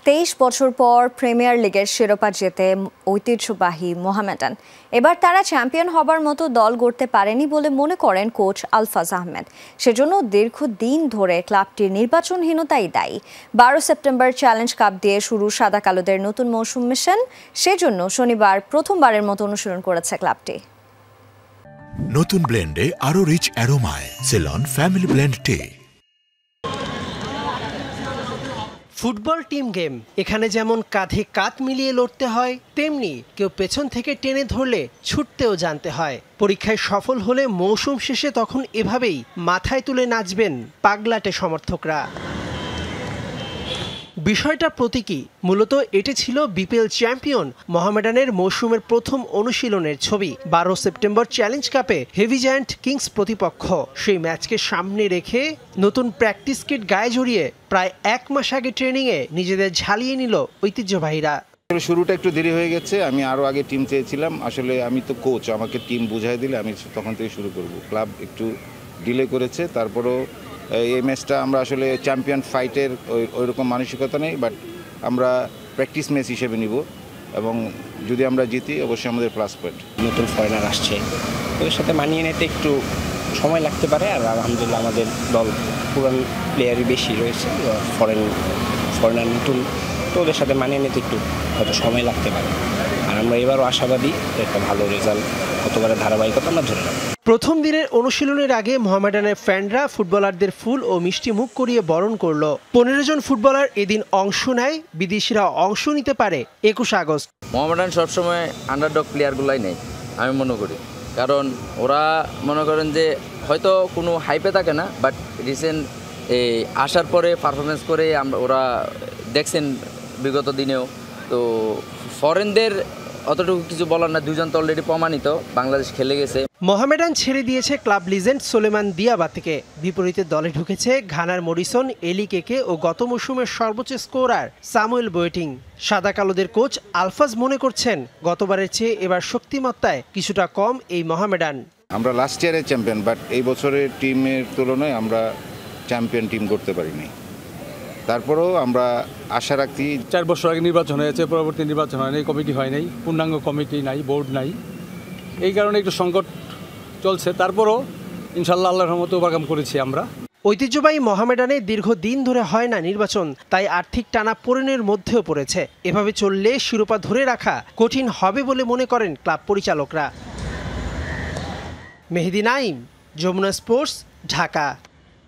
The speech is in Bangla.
23 বছর পর প্রিমিয়ার লিগের শিরোপা জেতে ঐতিহ্যবাহী মোহামেডান এবার তারা চ্যাম্পিয়ন হবার মতো দল গড়তে পারেনি বলে মনে করেন কোচ আলফাজ আহমেদ। সেজন্য দীর্ঘদিন ধরে ক্লাবটির নির্বাচনহীনতাই দায়ী। 12 সেপ্টেম্বর চ্যালেঞ্জ কাপ দিয়ে শুরু সাদা কালোদের নতুন মৌসুম মিশন। সেজন্য শনিবার প্রথমবারের মতো অনুশীলন করেছে ক্লাবটি। নতুন ব্লেন্ডে আরো রিচ অ্যারোমায় সেলন ফ্যামিলি ব্লেন্ড টে। ফুটবল টিম গেম, এখানে যেমন কাঁধে কাঁধ মিলিয়ে লড়তে হয়, তেমনি কেউ পেছন থেকে টেনে ধরলে ছুটতেও জানতে হয়। পরীক্ষায় সফল হলে মৌসুম শেষে তখন এভাবেই মাথায় তুলে নাচবেন পাগলাটে সমর্থকরা। বিষয়টা প্রতীকী। মূলত এটি ছিল বিপিএল চ্যাম্পিয়ন মোহামেডানের মৌসুমের প্রথম অনুশীলনের ছবি। 12 সেপ্টেম্বর চ্যালেঞ্জ কাপে হেভি জায়ান্ট কিংস প্রতিপক্ষ। সেই ম্যাচকে সামনে রেখে নতুন প্র্যাকটিস কিট গায়ে জড়িয়ে প্রায় 1 মাস আগে ট্রেনিংয়ে নিজেদের ঝালিয়ে নিল ঐতিহ্যবাহীরা। শুরুটা একটু দেরি হয়ে গেছে। আমি আরও আগে টিম চেয়েছিলাম। আসলে আমি তো কোচ, আমাকে টিম বুঝাই দিলে আমি তখন থেকে শুরু করব। ক্লাব একটু ডিলে করেছে, তারপরও এই ম্যাচটা আমরা আসলে চ্যাম্পিয়ন ফাইটের ওইরকম মানসিকতা নেই, বাট আমরা প্র্যাকটিস ম্যাচ হিসেবে নিব এবং যদি আমরা জিতি অবশ্যই আমাদের প্লাস পয়েন্ট। নতুন ফরেনার আসছে, ওদের সাথে মানিয়ে নিতে একটু সময় লাগতে পারে। আর আলহামদুলিল্লাহ আমাদের দল পুরান প্লেয়ারই বেশি রয়েছে, ফরেনার নতুন, তো ওদের সাথে মানিয়ে নিতে একটু হয়তো সময় লাগতে পারে। আর আমরা এবারও আশাবাদী একটা ভালো রেজাল্ট, গতবারের ধারাবাহিকতা আমরা ধরে রাখবো। প্রথম দিনের অনুশীলনের আগে মোহামেডানের ফ্যানরা ফুটবলারদের ফুল ও মিষ্টি মুখ করিয়ে বরণ করল। 15 জন ফুটবলার এদিন অংশ নেয়, বিদেশিরা অংশ নিতে পারে 21 আগস্ট। মোহামেডান সবসময় আন্ডারডগ প্লেয়ারগুলাই নেই আমি মনে করি, কারণ ওরা মনে করেন যে হয়তো কোনো হাইপে থাকে না, বাট রিসেন্ট আসার পরে পারফরমেন্স করে ওরা দেখছেন বিগত দিনেও। তো ফরেনদের অতটুকু কিছু বলার না, দুজন তো অলরেডি প্রমাণিত, বাংলাদেশ খেলে গেছে। মোহামেডান ছেড়ে দিয়েছে ক্লাব লিজেন্ড সোলেমান দিয়াবাতেকে, বিপরীতে দলে ঢুকেছে ঘানার মরিসন, এলি কেকে ও গত মৌসুমের সর্বোচ্চ স্কোরার সামুয়েল বোয়েটিং। সাদা কালোদের কোচ আলফাজ মনে করছেন গতবারের চেয়ে এবার শক্তিমত্তায় কিছুটা কম এই মোহামেডান। আমরা লাস্ট ইয়ারের চ্যাম্পিয়ন, বাট এই বছরের টিমের তুলনায় আমরা চ্যাম্পিয়ন টিম করতে পারিনি। তারপরেও আমরা আশা রাখছি। 4 বছর আগে নির্বাচন হয়েছে, পরবর্তী নির্বাচন হয়নি, কমিটি হয় নাই, পূর্ণাঙ্গ কমিটি নাই, বোর্ড নাই, এই কারণে একটু সংকট চলছে। তারপরও ইনশাল্লাহ আল্লাহর রহমতে ওভারকাম করেছি আমরা। ঐতিহ্যবাহী মোহামেডানে দীর্ঘদিন ধরে হয় না নির্বাচন, তাই আর্থিক টানাপোড়েনের মধ্যেও পড়েছে। এভাবে চললে শিরোপা ধরে রাখা কঠিন হবে বলে মনে করেন ক্লাব পরিচালকরা। মেহেদি নাইম, যমুনা স্পোর্টস, ঢাকা।